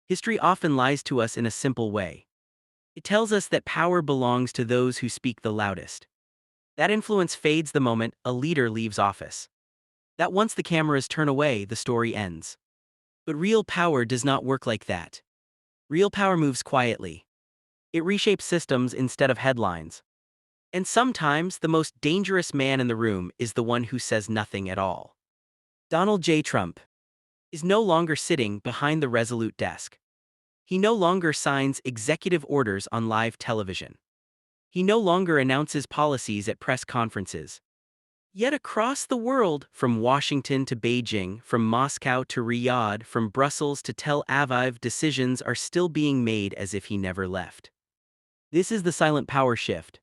History often lies to us in a simple way. It tells us that power belongs to those who speak the loudest. That influence fades the moment a leader leaves office. That once the cameras turn away, the story ends. But real power does not work like that. Real power moves quietly. It reshapes systems instead of headlines. And sometimes the most dangerous man in the room is the one who says nothing at all. Donald J. Trump is no longer sitting behind the resolute desk. He no longer signs executive orders on live television. He no longer announces policies at press conferences. Yet across the world, from Washington to Beijing, from Moscow to Riyadh, from Brussels to Tel Aviv, decisions are still being made as if he never left. This is the silent power shift.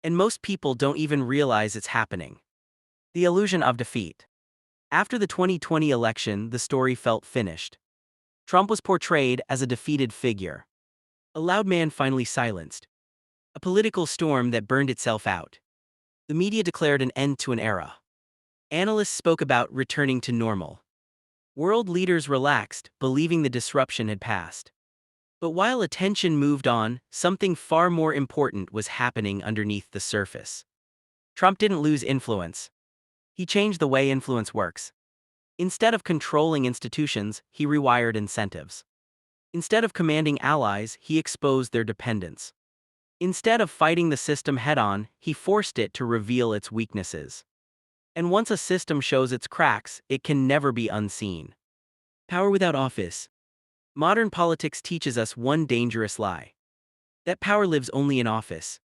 And most people don't even realize it's happening. The illusion of defeat. After the 2020 election, the story felt finished. Trump was portrayed as a defeated figure. A loud man finally silenced. A political storm that burned itself out. The media declared an end to an era. Analysts spoke about returning to normal. World leaders relaxed, believing the disruption had passed. But while attention moved on, something far more important was happening underneath the surface. Trump didn't lose influence. He changed the way influence works. Instead of controlling institutions, he rewired incentives. Instead of commanding allies, he exposed their dependence. Instead of fighting the system head-on, he forced it to reveal its weaknesses. And once a system shows its cracks, it can never be unseen. Power without office. Modern politics teaches us one dangerous lie. That power lives only in office.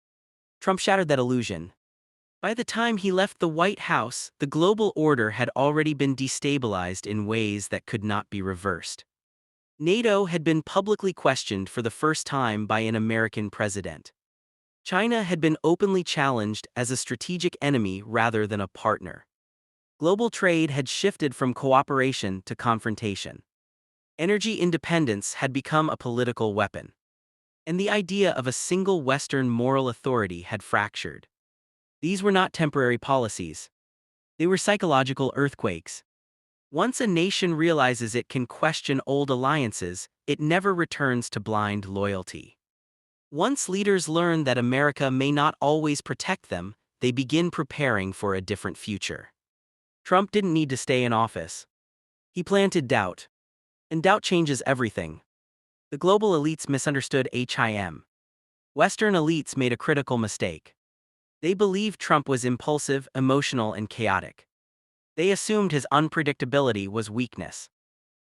Trump shattered that illusion. By the time he left the White House, the global order had already been destabilized in ways that could not be reversed. NATO had been publicly questioned for the first time by an American president. China had been openly challenged as a strategic enemy rather than a partner. Global trade had shifted from cooperation to confrontation. Energy independence had become a political weapon. And the idea of a single Western moral authority had fractured. These were not temporary policies. They were psychological earthquakes. Once a nation realizes it can question old alliances, it never returns to blind loyalty. Once leaders learn that America may not always protect them, they begin preparing for a different future. Trump didn't need to stay in office. He planted doubt. And doubt changes everything. The global elites misunderstood him. Western elites made a critical mistake. They believed Trump was impulsive, emotional, and chaotic. They assumed his unpredictability was weakness.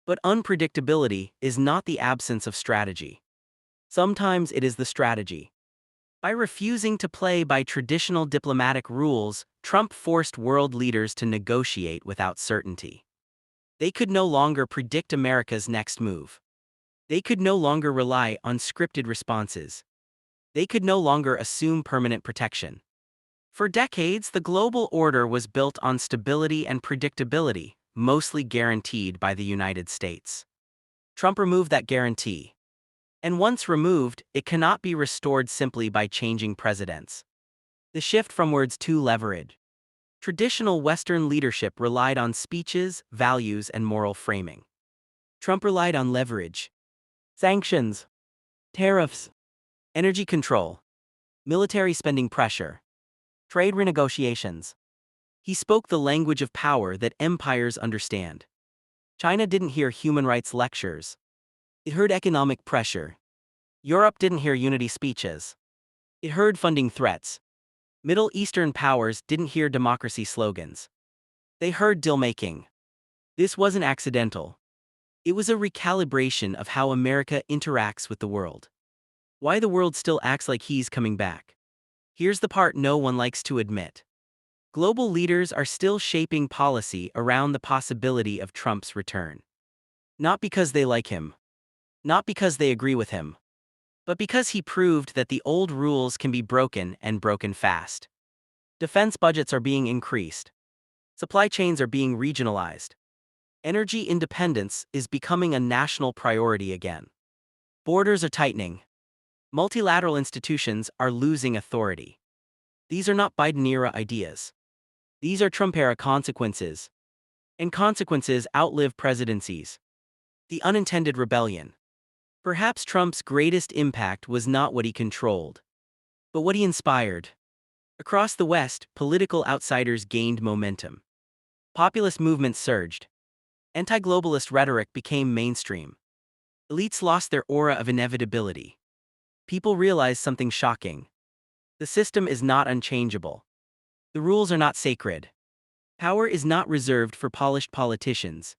But unpredictability is not the absence of strategy. Sometimes it is the strategy. By refusing to play by traditional diplomatic rules, Trump forced world leaders to negotiate without certainty. They could no longer predict America's next move. They could no longer rely on scripted responses. They could no longer assume permanent protection. For decades, the global order was built on stability and predictability, mostly guaranteed by the United States. Trump removed that guarantee. And once removed, it cannot be restored simply by changing presidents. The shift from words to leverage. Traditional Western leadership relied on speeches, values, and moral framing. Trump relied on leverage. Sanctions, tariffs, energy control, military spending pressure, trade renegotiations. He spoke the language of power that empires understand. China didn't hear human rights lectures. It heard economic pressure. Europe didn't hear unity speeches. It heard funding threats. Middle Eastern powers didn't hear democracy slogans. They heard deal-making. This wasn't accidental. It was a recalibration of how America interacts with the world. Why the world still acts like he's coming back. Here's the part no one likes to admit. Global leaders are still shaping policy around the possibility of Trump's return. Not because they like him. Not because they agree with him. But because he proved that the old rules can be broken and broken fast. Defense budgets are being increased. Supply chains are being regionalized. Energy independence is becoming a national priority again. Borders are tightening. Multilateral institutions are losing authority. These are not Biden-era ideas. These are Trump-era consequences. And consequences outlive presidencies. The unintended rebellion. Perhaps Trump's greatest impact was not what he controlled, but what he inspired. Across the West, political outsiders gained momentum. Populist movements surged. Anti-globalist rhetoric became mainstream. Elites lost their aura of inevitability. People realized something shocking. The system is not unchangeable. The rules are not sacred. Power is not reserved for polished politicians.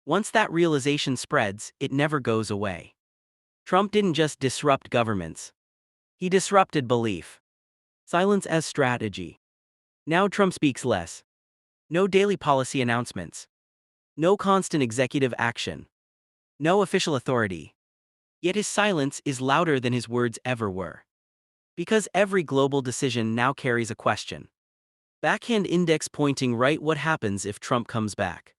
Once that realization spreads, it never goes away. Trump didn't just disrupt governments. He disrupted belief. Silence as strategy. Now Trump speaks less. No daily policy announcements. No constant executive action. No official authority. Yet his silence is louder than his words ever were. Because every global decision now carries a question. Backhand index pointing right: what happens if Trump comes back?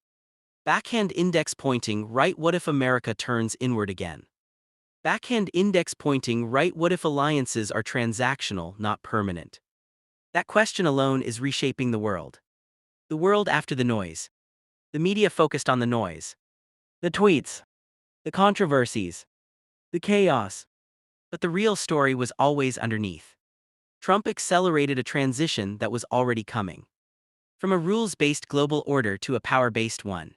Backhand index pointing right: what if America turns inward again? Backhand index pointing right: what if alliances are transactional, not permanent? That question alone is reshaping the world. The world after the noise. The media focused on the noise. The tweets. The controversies. The chaos. But the real story was always underneath. Trump accelerated a transition that was already coming. From a rules-based global order to a power-based one.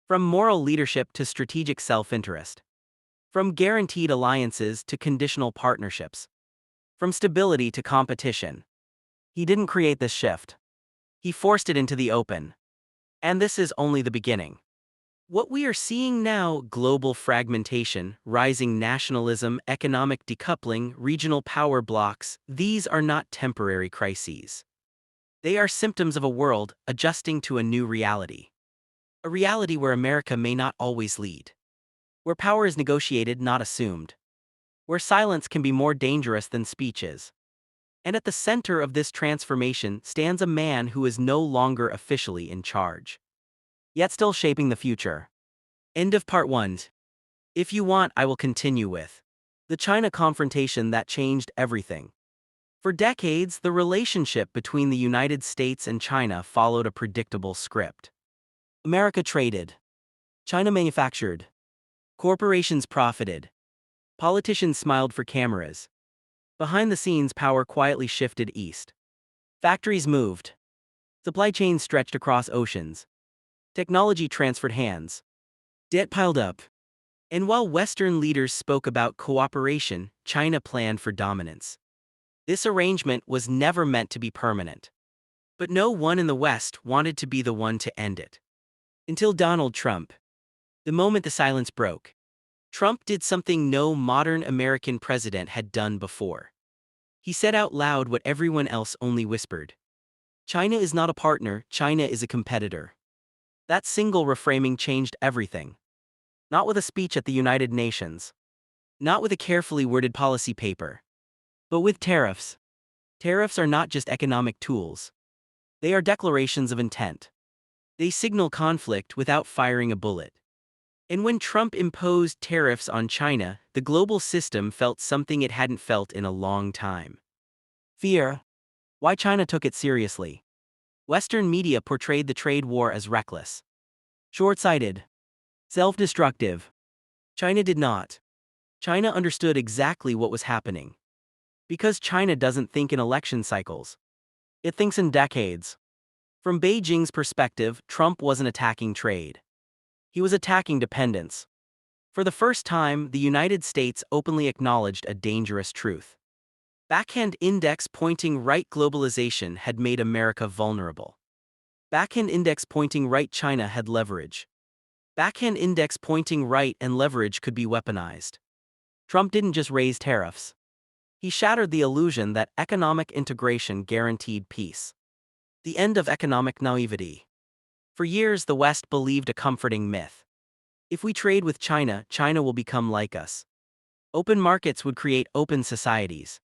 From moral leadership to strategic self-interest. From guaranteed alliances to conditional partnerships. From stability to competition. He didn't create this shift. He forced it into the open. And this is only the beginning. What we are seeing now: global fragmentation, rising nationalism, economic decoupling, regional power blocks, these are not temporary crises. They are symptoms of a world adjusting to a new reality. A reality where America may not always lead. Where power is negotiated, not assumed. Where silence can be more dangerous than speech is. And at the center of this transformation stands a man who is no longer officially in charge, yet still shaping the future. End of part 1. If you want, I will continue with the China confrontation that changed everything. For decades, the relationship between the United States and China followed a predictable script. America traded. China manufactured. Corporations profited. Politicians smiled for cameras. Behind the scenes, power quietly shifted east. Factories moved. Supply chains stretched across oceans. Technology transferred hands. Debt piled up. And while Western leaders spoke about cooperation, China planned for dominance. This arrangement was never meant to be permanent. But no one in the West wanted to be the one to end it. Until Donald Trump. The moment the silence broke, Trump did something no modern American president had done before. He said out loud what everyone else only whispered. China is not a partner, China is a competitor. That single reframing changed everything. Not with a speech at the United Nations. Not with a carefully worded policy paper. But with tariffs. Tariffs are not just economic tools. They are declarations of intent. They signal conflict without firing a bullet. And when Trump imposed tariffs on China, the global system felt something it hadn't felt in a long time. Fear. Why China took it seriously. Western media portrayed the trade war as reckless, short-sighted, self-destructive. China did not. China understood exactly what was happening. Because China doesn't think in election cycles. It thinks in decades. From Beijing's perspective, Trump wasn't attacking trade. He was attacking dependence. For the first time, the United States openly acknowledged a dangerous truth. Backhand index pointing right: globalization had made America vulnerable. Backhand index pointing right: China had leverage. Backhand index pointing right and leverage could be weaponized. Trump didn't just raise tariffs. He shattered the illusion that economic integration guaranteed peace. The end of economic naivety. For years, the West believed a comforting myth. If we trade with China, China will become like us. Open markets would create open societies.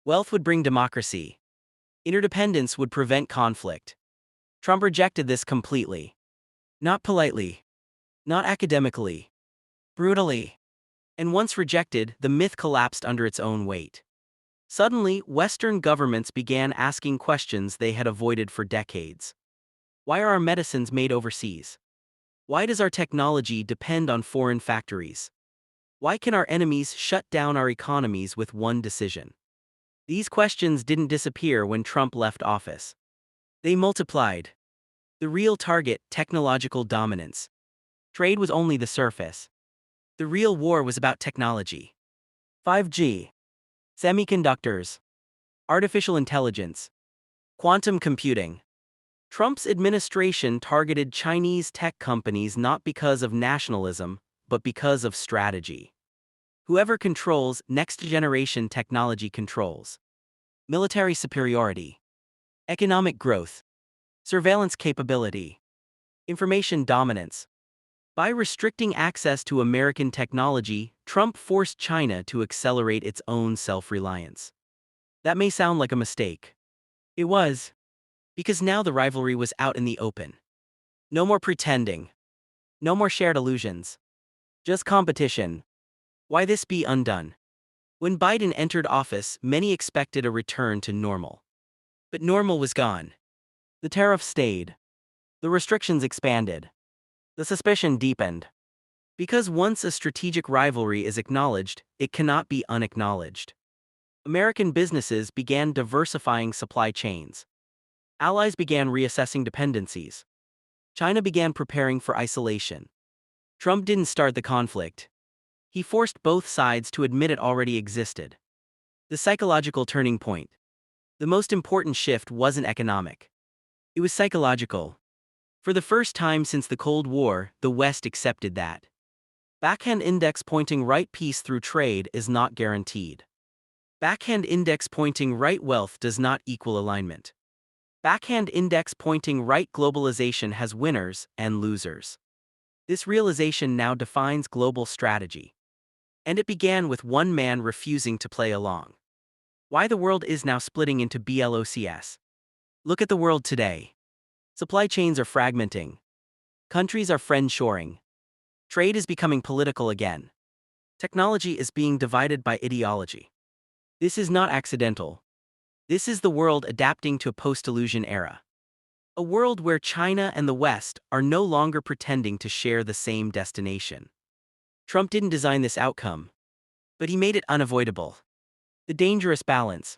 Wealth would bring democracy. Interdependence would prevent conflict. Trump rejected this completely. Not politely. Not academically. Brutally. And once rejected, the myth collapsed under its own weight. Suddenly, Western governments began asking questions they had avoided for decades. Why are our medicines made overseas? Why does our technology depend on foreign factories? Why can our enemies shut down our economies with one decision? These questions didn't disappear when Trump left office. They multiplied. The real target, technological dominance. Trade was only the surface. The real war was about technology. 5G, semiconductors, artificial intelligence, quantum computing. Trump's administration targeted Chinese tech companies not because of nationalism, but because of strategy. Whoever controls next-generation technology controls. Military superiority, economic growth, surveillance capability, information dominance. By restricting access to American technology, Trump forced China to accelerate its own self-reliance. That may sound like a mistake. It was, because now the rivalry was out in the open. No more pretending. No more shared illusions. Just competition. Why this be undone? When Biden entered office, many expected a return to normal. But normal was gone. The tariffs stayed. The restrictions expanded. The suspicion deepened. Because once a strategic rivalry is acknowledged, it cannot be unacknowledged. American businesses began diversifying supply chains. Allies began reassessing dependencies. China began preparing for isolation. Trump didn't start the conflict. He forced both sides to admit it already existed. The psychological turning point. The most important shift wasn't economic. It was psychological. For the first time since the Cold War, the West accepted that. Backhand index pointing right peace through trade is not guaranteed. Backhand index pointing right wealth does not equal alignment. Backhand index pointing right globalization has winners and losers. This realization now defines global strategy. And it began with one man refusing to play along. Why the world is now splitting into blocks. Look at the world today. Supply chains are fragmenting. Countries are friend-shoring. Trade is becoming political again. Technology is being divided by ideology. This is not accidental. This is the world adapting to a post-illusion era. A world where China and the West are no longer pretending to share the same destination. Trump didn't design this outcome, but he made it unavoidable. The dangerous balance.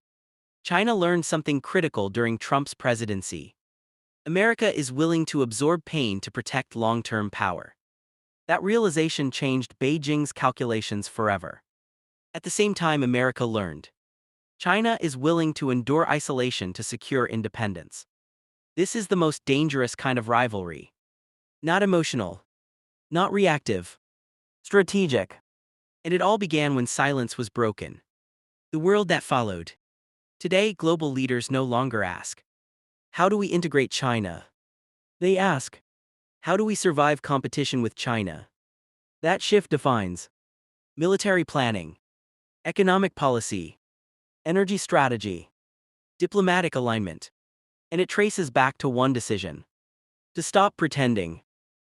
China learned something critical during Trump's presidency. America is willing to absorb pain to protect long-term power. That realization changed Beijing's calculations forever. At the same time, America learned. China is willing to endure isolation to secure independence. This is the most dangerous kind of rivalry. Not emotional. Not reactive. Strategic. And it all began when silence was broken. The world that followed. Today, global leaders no longer ask, how do we integrate China? They ask, how do we survive competition with China? That shift defines military planning, economic policy, energy strategy, diplomatic alignment. And it traces back to one decision: to stop pretending.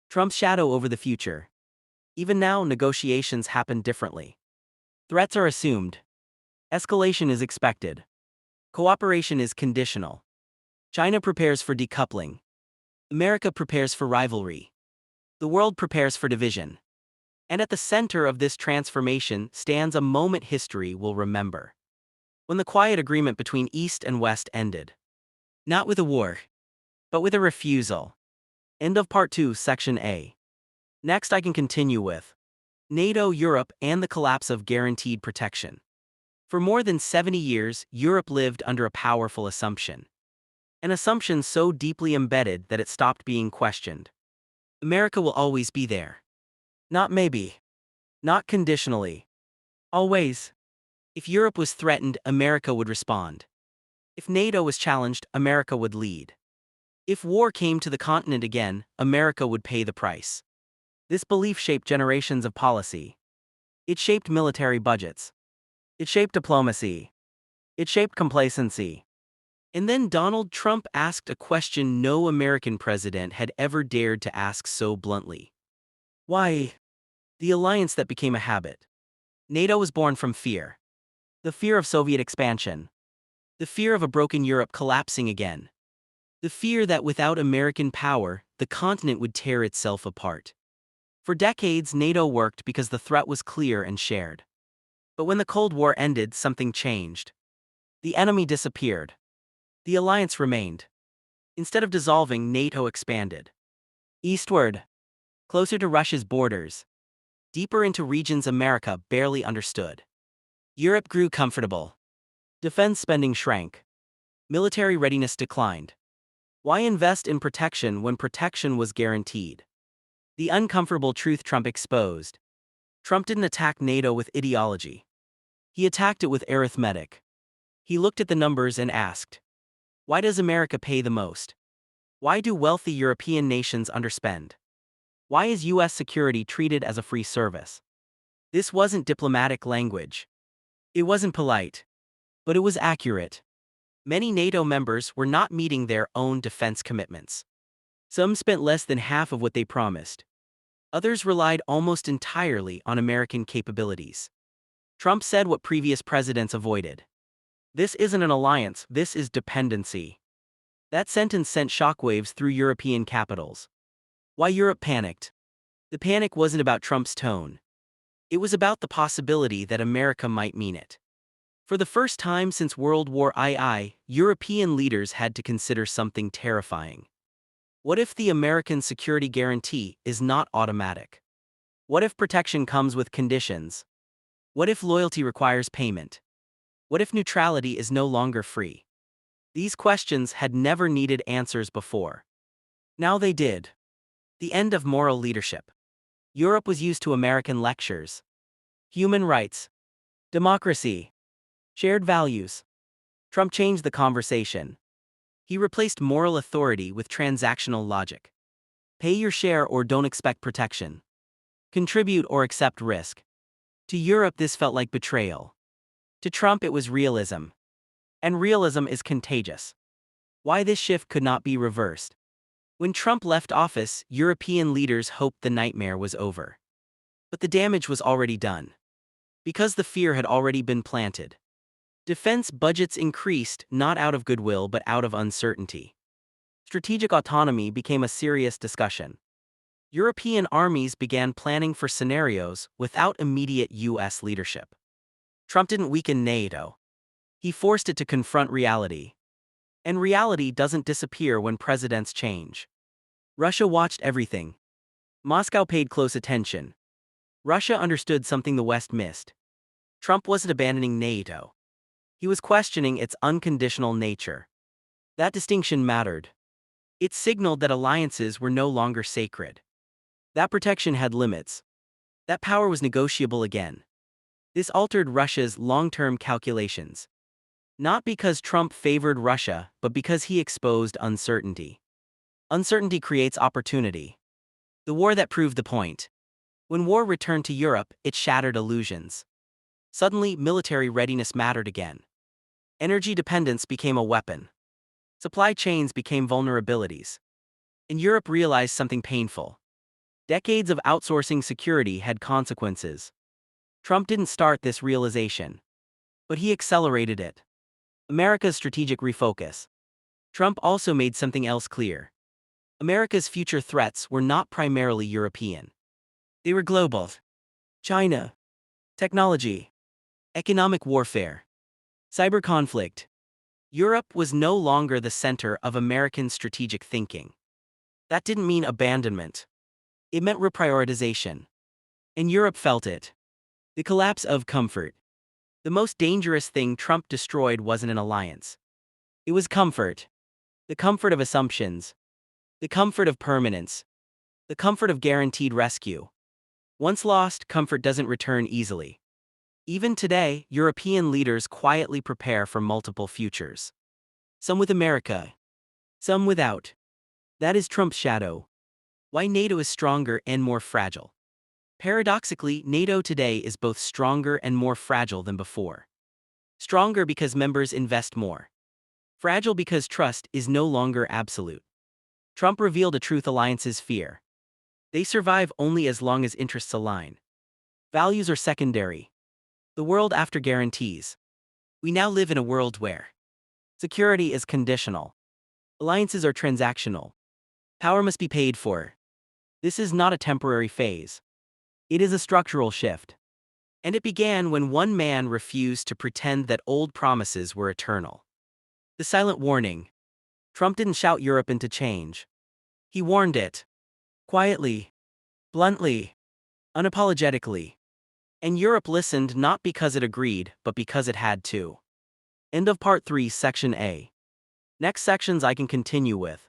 Trump's shadow over the future. Even now, negotiations happen differently. Threats are assumed. Escalation is expected. Cooperation is conditional. China prepares for decoupling. America prepares for rivalry. The world prepares for division. And at the center of this transformation stands a moment history will remember. When the quiet agreement between East and West ended. Not with a war, but with a refusal. End of Part 2, Section A. Next, I can continue with NATO, Europe, and the collapse of guaranteed protection. For more than 70 years, Europe lived under a powerful assumption. An assumption so deeply embedded that it stopped being questioned. America will always be there. Not maybe. Not conditionally. Always. If Europe was threatened, America would respond. If NATO was challenged, America would lead. If war came to the continent again, America would pay the price. This belief shaped generations of policy. It shaped military budgets. It shaped diplomacy. It shaped complacency. And then Donald Trump asked a question no American president had ever dared to ask so bluntly. Why? The alliance that became a habit. NATO was born from fear. The fear of Soviet expansion. The fear of a broken Europe collapsing again. The fear that without American power, the continent would tear itself apart. For decades, NATO worked because the threat was clear and shared. But when the Cold War ended, something changed. The enemy disappeared. The alliance remained. Instead of dissolving, NATO expanded. Eastward, closer to Russia's borders, deeper into regions America barely understood. Europe grew comfortable. Defense spending shrank. Military readiness declined. Why invest in protection when protection was guaranteed? The uncomfortable truth Trump exposed. Trump didn't attack NATO with ideology. He attacked it with arithmetic. He looked at the numbers and asked, why does America pay the most? Why do wealthy European nations underspend? Why is U.S. security treated as a free service? This wasn't diplomatic language. It wasn't polite. But it was accurate. Many NATO members were not meeting their own defense commitments. Some spent less than half of what they promised. Others relied almost entirely on American capabilities. Trump said what previous presidents avoided. This isn't an alliance, this is dependency. That sentence sent shockwaves through European capitals. Why Europe panicked? The panic wasn't about Trump's tone. It was about the possibility that America might mean it. For the first time since World War II, European leaders had to consider something terrifying. What if the American security guarantee is not automatic? What if protection comes with conditions? What if loyalty requires payment? What if neutrality is no longer free? These questions had never needed answers before. Now they did. The end of moral leadership. Europe was used to American lectures. Human rights. Democracy. Shared values. Trump changed the conversation. He replaced moral authority with transactional logic. Pay your share or don't expect protection. Contribute or accept risk. To Europe, this felt like betrayal. To Trump, it was realism. And realism is contagious. Why this shift could not be reversed? When Trump left office, European leaders hoped the nightmare was over. But the damage was already done. Because the fear had already been planted. Defense budgets increased not out of goodwill but out of uncertainty. Strategic autonomy became a serious discussion. European armies began planning for scenarios without immediate U.S. leadership. Trump didn't weaken NATO. He forced it to confront reality. And reality doesn't disappear when presidents change. Russia watched everything. Moscow paid close attention. Russia understood something the West missed. Trump wasn't abandoning NATO. He was questioning its unconditional nature. That distinction mattered. It signaled that alliances were no longer sacred. That protection had limits. That power was negotiable again. This altered Russia's long-term calculations. Not because Trump favored Russia, but because he exposed uncertainty. Uncertainty creates opportunity. The war that proved the point. When war returned to Europe, it shattered illusions. Suddenly, military readiness mattered again. Energy dependence became a weapon. Supply chains became vulnerabilities. And Europe realized something painful. Decades of outsourcing security had consequences. Trump didn't start this realization. But he accelerated it. America's strategic refocus. Trump also made something else clear. America's future threats were not primarily European. They were global. China. Technology. Economic warfare. Cyber conflict. Europe was no longer the center of American strategic thinking. That didn't mean abandonment. It meant reprioritization. And Europe felt it. The collapse of comfort. The most dangerous thing Trump destroyed wasn't an alliance. It was comfort. The comfort of assumptions. The comfort of permanence. The comfort of guaranteed rescue. Once lost, comfort doesn't return easily. Even today, European leaders quietly prepare for multiple futures. Some with America. Some without. That is Trump's shadow. Why NATO is stronger and more fragile. Paradoxically, NATO today is both stronger and more fragile than before. Stronger because members invest more. Fragile because trust is no longer absolute. Trump revealed a truth alliances fear. They survive only as long as interests align. Values are secondary. The world after guarantees. We now live in a world where security is conditional. Alliances are transactional. Power must be paid for. This is not a temporary phase. It is a structural shift. And it began when one man refused to pretend that old promises were eternal. The silent warning. Trump didn't shout Europe into change. He warned it. Quietly, bluntly, unapologetically. And Europe listened not because it agreed, but because it had to. End of Part 3, Section A. Next sections I can continue with.